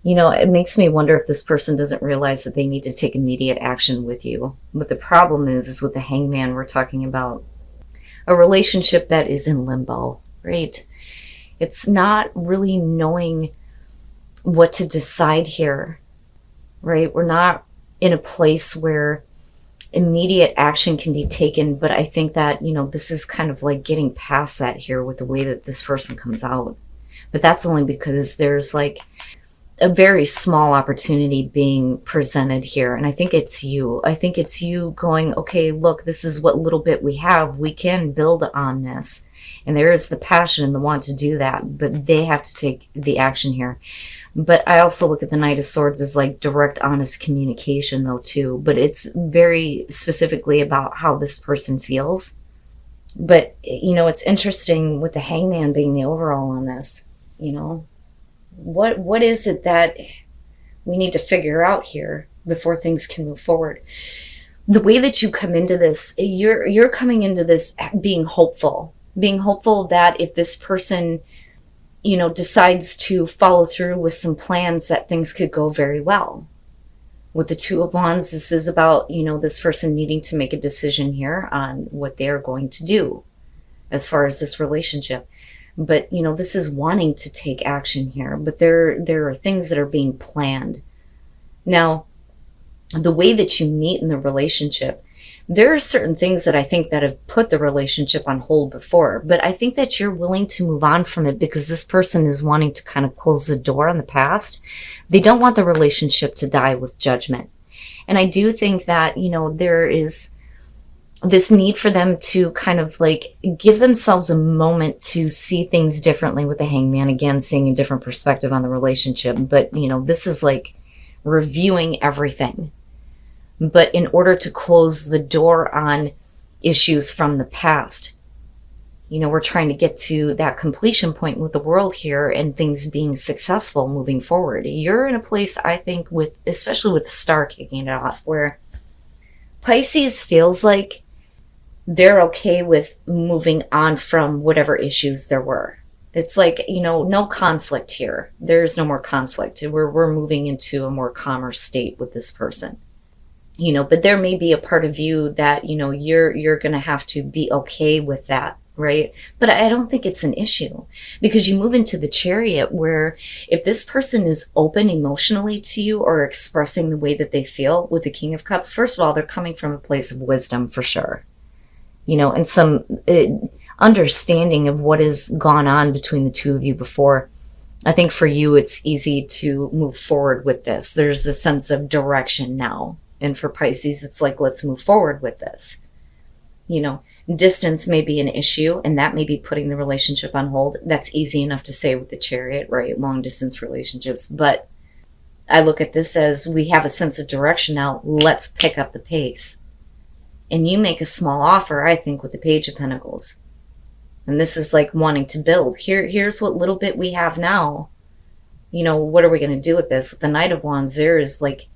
You know, it makes me wonder if this person doesn't realize that they need to take immediate action with you. But the problem is with the Hangman, we're talking about a relationship that is in limbo, right? It's not really knowing what to decide here, right? We're not in a place where immediate action can be taken, but I think that, you know, this is kind of like getting past that here with the way that this person comes out. But that's only because there's like a very small opportunity being presented here. And I think it's you. I think it's you going, okay, look, this is what little bit we have. We can build on this. And there is the passion and the want to do that, but they have to take the action here. But I also look at the Knight of Swords as like direct, honest communication though too. But it's very specifically about how this person feels. But, you know, it's interesting with the Hangman being the overall on this, you know. What is it that we need to figure out here before things can move forward? The way that you come into this, you're coming into this being hopeful that if this person, you know, decides to follow through with some plans, that things could go very well. With the Two of Wands, this is about, you know, this person needing to make a decision here on what they're going to do as far as this relationship. But, you know, this is wanting to take action here, but there are things that are being planned. Now, the way that you meet in the relationship, there are certain things that I think that have put the relationship on hold before, but I think that you're willing to move on from it because this person is wanting to kind of close the door on the past. They don't want the relationship to die with judgment. And I do think that, you know, there is this need for them to kind of like give themselves a moment to see things differently with the Hangman. Again, seeing a different perspective on the relationship. But, you know, this is like reviewing everything. But in order to close the door on issues from the past, you know, we're trying to get to that completion point with the world here and things being successful moving forward. You're in a place, I think, with, especially with the star kicking it off, where Pisces feels like they're okay with moving on from whatever issues there were. It's like, you know, no conflict here. There's no more conflict. We're moving into a more calmer state with this person. You know, but there may be a part of you that, you know, you're going to have to be okay with that, right? But I don't think it's an issue because you move into the Chariot where if this person is open emotionally to you or expressing the way that they feel with the King of Cups, first of all, they're coming from a place of wisdom for sure. You know, and some understanding of what has gone on between the two of you before. I think for you, it's easy to move forward with this. There's a sense of direction now. And for Pisces, it's like, let's move forward with this. You know, distance may be an issue, and that may be putting the relationship on hold. That's easy enough to say with the Chariot, right? Long distance relationships. But I look at this as we have a sense of direction now. Let's pick up the pace. And you make a small offer, I think, with the Page of Pentacles. And this is like wanting to build. Here's what little bit we have now. You know, what are we going to do with this? With the Knight of Wands, there is like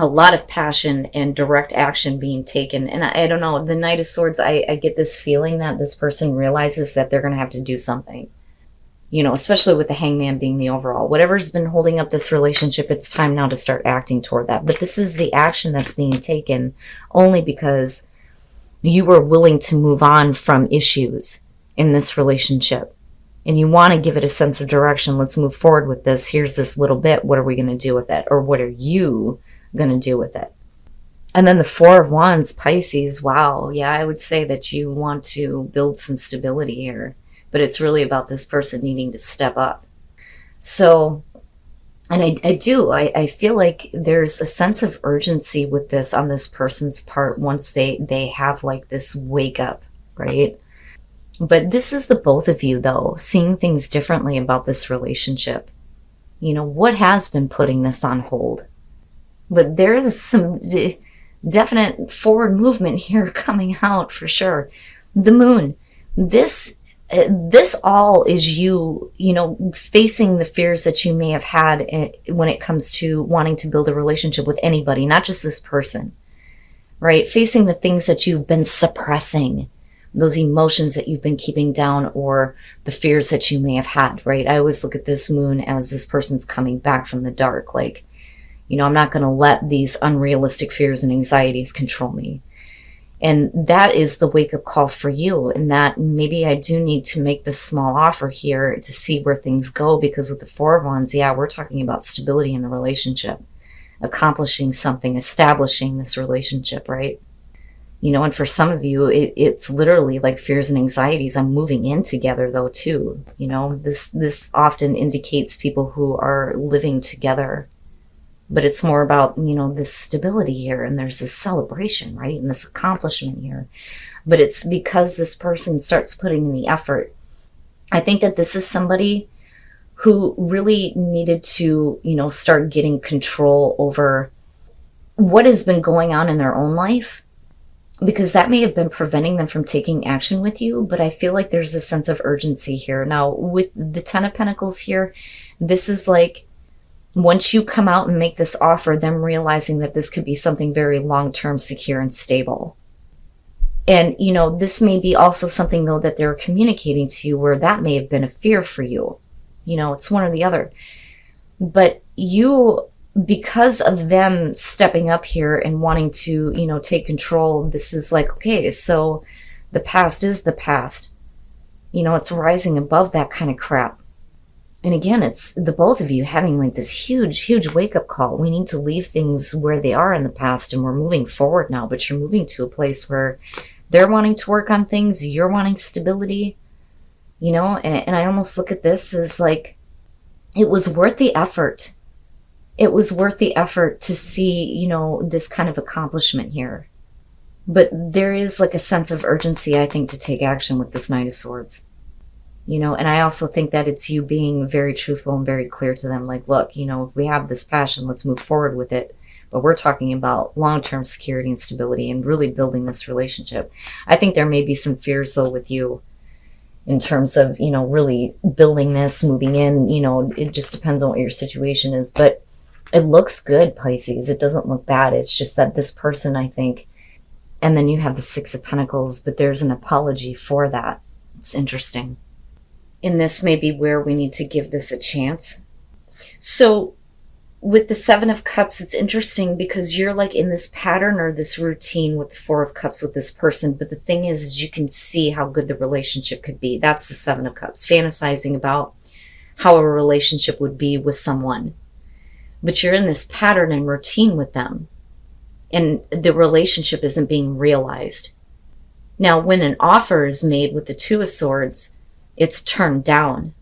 a lot of passion and direct action being taken. And I don't know, the Knight of Swords, I get this feeling that this person realizes that they're going to have to do something. You know, especially with the Hangman being the overall. Whatever's been holding up this relationship, it's time now to start acting toward that. But this is the action that's being taken only because you were willing to move on from issues in this relationship. And you want to give it a sense of direction. Let's move forward with this. Here's this little bit. What are we going to do with it? Or what are you going to do with it? And then the Four of Wands, Pisces. Wow. Yeah, I would say that you want to build some stability here. But it's really about this person needing to step up. So, and I feel like there's a sense of urgency with this on this person's part once they have like this wake up, right? But this is the both of you, though, seeing things differently about this relationship. You know, what has been putting this on hold? But there's some definite forward movement here coming out for sure. The Moon, this all is you know, facing the fears that you may have had when it comes to wanting to build a relationship with anybody, not just this person, right? Facing the things that you've been suppressing, those emotions that you've been keeping down, or the fears that you may have had, right? I always look at this moon as this person's coming back from the dark. Like, I'm not going to let these unrealistic fears and anxieties control me. And that is the wake-up call for you, and that maybe I do need to make this small offer here to see where things go, because with the Four of Wands, yeah, we're talking about stability in the relationship, accomplishing something, establishing this relationship, right? And for some of you, it's literally like fears and anxieties. I'm moving in together, though, too. This often indicates people who are living together. But it's more about, this stability here, and there's this celebration, right? And this accomplishment here. But it's because this person starts putting in the effort. I think that this is somebody who really needed to, start getting control over what has been going on in their own life, because that may have been preventing them from taking action with you. But I feel like there's a sense of urgency here. Now, with the Ten of Pentacles here, this is like, once you come out and make this offer, them realizing that this could be something very long-term, secure, and stable. And, this may be also something, though, that they're communicating to you where that may have been a fear for you. It's one or the other. But you, because of them stepping up here and wanting to, take control, this is like, okay, so the past is the past. It's rising above that kind of crap. And again, it's the both of you having like this huge, huge wake-up call. We need to leave things where they are in the past, and we're moving forward now. But you're moving to a place where they're wanting to work on things, you're wanting stability, and I almost look at this as like, it was worth the effort. It was worth the effort to see, this kind of accomplishment here. But there is like a sense of urgency, I think, to take action with this Knight of Swords. And I also think that it's you being very truthful and very clear to them. Like, look, if we have this passion, let's move forward with it. But we're talking about long-term security and stability and really building this relationship. I think there may be some fears, though, with you in terms of, really building this, moving in. It just depends on what your situation is. But it looks good, Pisces. It doesn't look bad. It's just that this person, I think, and then you have the Six of Pentacles, but there's an apology for that. It's interesting. And this may be where we need to give this a chance. So with the Seven of Cups, it's interesting because you're like in this pattern or this routine with the Four of Cups with this person. But the thing is you can see how good the relationship could be. That's the Seven of Cups, fantasizing about how a relationship would be with someone. But you're in this pattern and routine with them, and the relationship isn't being realized. Now, when an offer is made with the Two of Swords, it's turned down.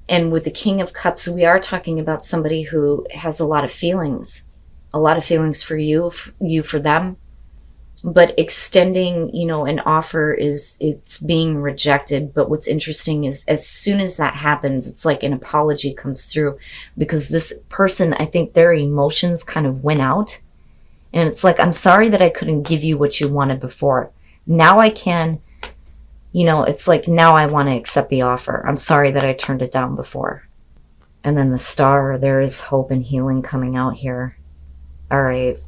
And with the King of Cups, we are talking about somebody who has a lot of feelings for you for them. But extending, an offer it's being rejected. But what's interesting is as soon as that happens, it's like an apology comes through, because this person, I think their emotions kind of went out. And it's like, I'm sorry that I couldn't give you what you wanted before. Now I can. It's like, now I want to accept the offer. I'm sorry that I turned it down before. And then the Star, there is hope and healing coming out here. All right.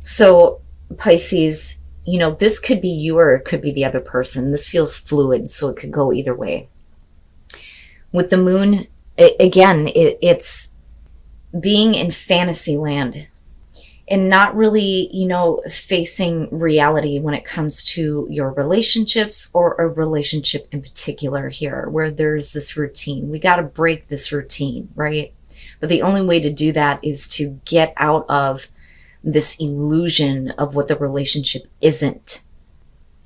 So Pisces, this could be you or it could be the other person. This feels fluid, so it could go either way. With the Moon, again, it's being in fantasy land and not really, facing reality when it comes to your relationships or a relationship in particular here, where there's this routine. We got to break this routine, right? But the only way to do that is to get out of this illusion of what the relationship isn't.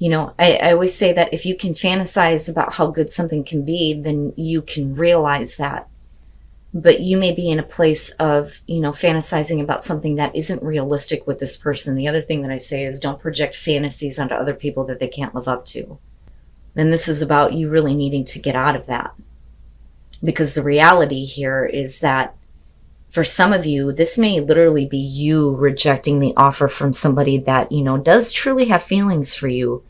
I always say that if you can fantasize about how good something can be, then you can realize that. But you may be in a place of, fantasizing about something that isn't realistic with this person. The other thing that I say is don't project fantasies onto other people that they can't live up to. Then this is about you really needing to get out of that. Because the reality here is that for some of you, this may literally be you rejecting the offer from somebody that, does truly have feelings for you,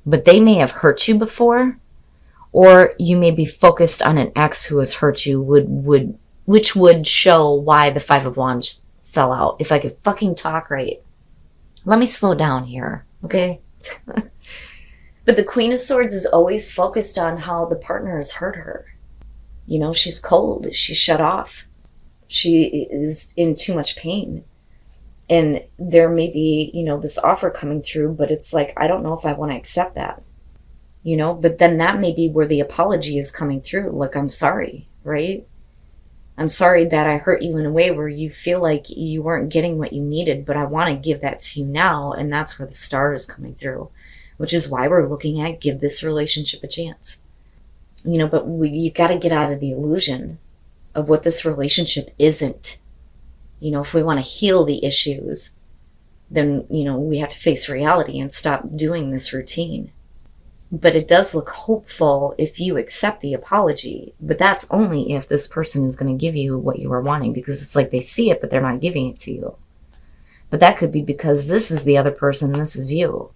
but they may have hurt you before. Or you may be focused on an ex who has hurt you, which would show why the Five of Wands fell out. If I could fucking talk right. Let me slow down here, okay? But the Queen of Swords is always focused on how the partner has hurt her. You know, she's cold, she's shut off, she is in too much pain. And there may be, you know, this offer coming through, but it's like, I don't know if I want to accept that, you know, but then that may be where the apology is coming through. Like, I'm sorry, right? I'm sorry that I hurt you in a way where you feel like you weren't getting what you needed, but I want to give that to you now. And that's where the Star is coming through, which is why we're looking at give this relationship a chance. You know, but you got to get out of the illusion of what this relationship isn't. You know, if we want to heal the issues, then, you know, we have to face reality and stop doing this routine. But it does look hopeful if you accept the apology. But that's only if this person is going to give you what you are wanting, because it's like they see it, but they're not giving it to you. But that could be because this is the other person, this is you.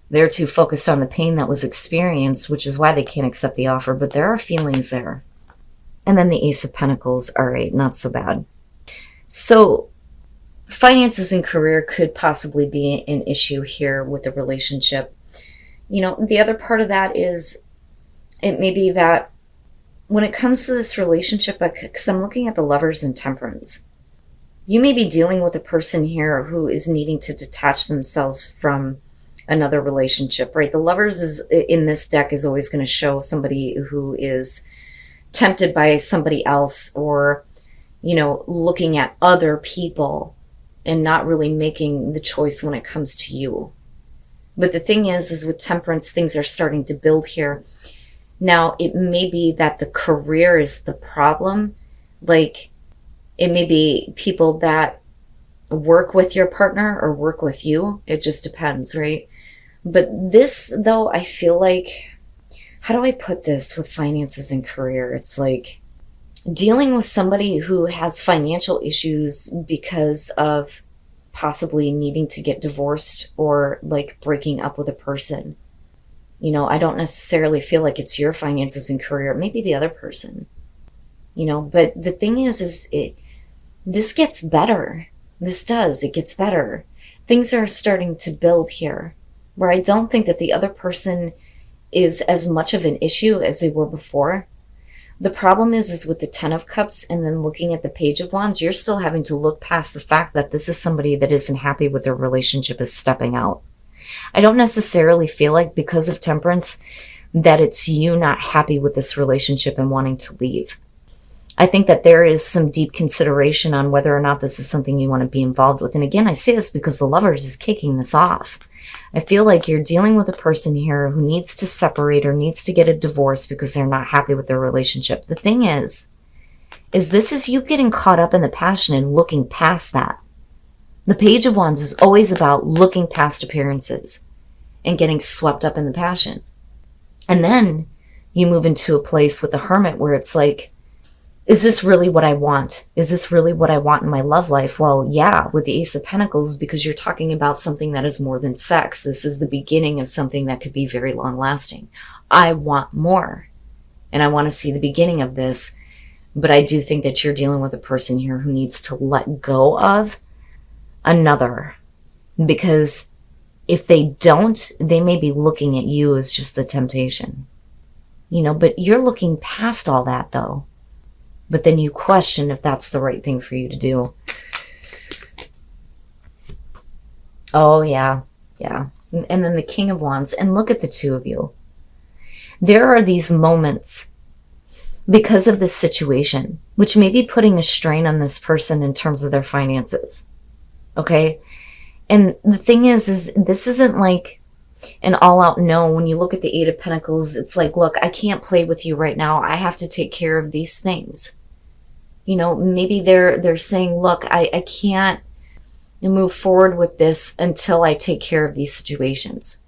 They're too focused on the pain that was experienced, which is why they can't accept the offer. But there are feelings there. And then the Ace of Pentacles, all right, not so bad. So finances and career could possibly be an issue here with the relationship. You know, the other part of that is it may be that when it comes to this relationship, because I'm looking at the Lovers and Temperance, you may be dealing with a person here who is needing to detach themselves from another relationship, right? The Lovers is in this deck is always going to show somebody who is tempted by somebody else, or, you know, looking at other people and not really making the choice when it comes to you. But the thing is with Temperance, things are starting to build here. Now, it may be that the career is the problem. Like, it may be people that work with your partner or work with you. It just depends, right? But this, though, I feel like, how do I put this with finances and career? It's like dealing with somebody who has financial issues because of possibly needing to get divorced or like breaking up with a person. You know, I don't necessarily feel like it's your finances and career. Maybe the other person, you know, but the thing is this gets better. This does. It gets better. Things are starting to build here where I don't think that the other person is as much of an issue as they were before. The problem is with the Ten of Cups and then looking at the Page of Wands, you're still having to look past the fact that this is somebody that isn't happy with their relationship is stepping out. I don't necessarily feel like because of Temperance that it's you not happy with this relationship and wanting to leave. I think that there is some deep consideration on whether or not this is something you want to be involved with. And again, I say this because the Lovers is kicking this off. I feel like you're dealing with a person here who needs to separate or needs to get a divorce because they're not happy with their relationship. The thing is this is you getting caught up in the passion and looking past that. The Page of Wands is always about looking past appearances and getting swept up in the passion. And then you move into a place with the Hermit where it's like, is this really what I want? Is this really what I want in my love life? Well, yeah, with the Ace of Pentacles, because you're talking about something that is more than sex. This is the beginning of something that could be very long lasting. I want more. And I want to see the beginning of this. But I do think that you're dealing with a person here who needs to let go of another. Because if they don't, they may be looking at you as just the temptation. You know, but you're looking past all that though. But then you question if that's the right thing for you to do. Oh, yeah. Yeah. And then the King of Wands. And look at the two of you. There are these moments because of this situation, which may be putting a strain on this person in terms of their finances. Okay? And the thing is this isn't like an all-out no. When you look at the Eight of Pentacles, it's like, look, I can't play with you right now. I have to take care of these things. You know, maybe they're saying, look, I can't move forward with this until I take care of these situations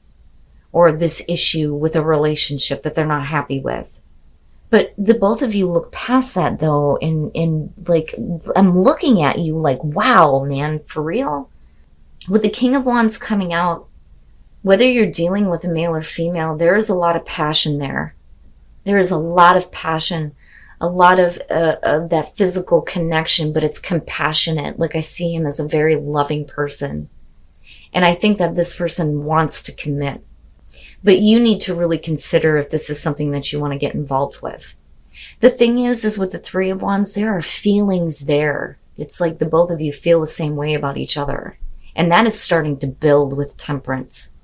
or this issue with a relationship that they're not happy with. But the both of you look past that though, and like, I'm looking at you like, wow, man, for real? With the King of Wands coming out, whether you're dealing with a male or female, there is a lot of passion there. There is a lot of passion, a lot of that physical connection, but it's compassionate. Like I see him as a very loving person. And I think that this person wants to commit. But you need to really consider if this is something that you want to get involved with. The thing is with the Three of Wands, there are feelings there. It's like the both of you feel the same way about each other. And that is starting to build with Temperance.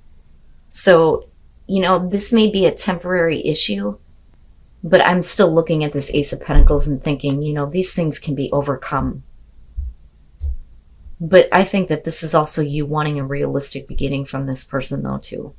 So, you know, this may be a temporary issue, but I'm still looking at this Ace of Pentacles and thinking, you know, these things can be overcome. But I think that this is also you wanting a realistic beginning from this person though too.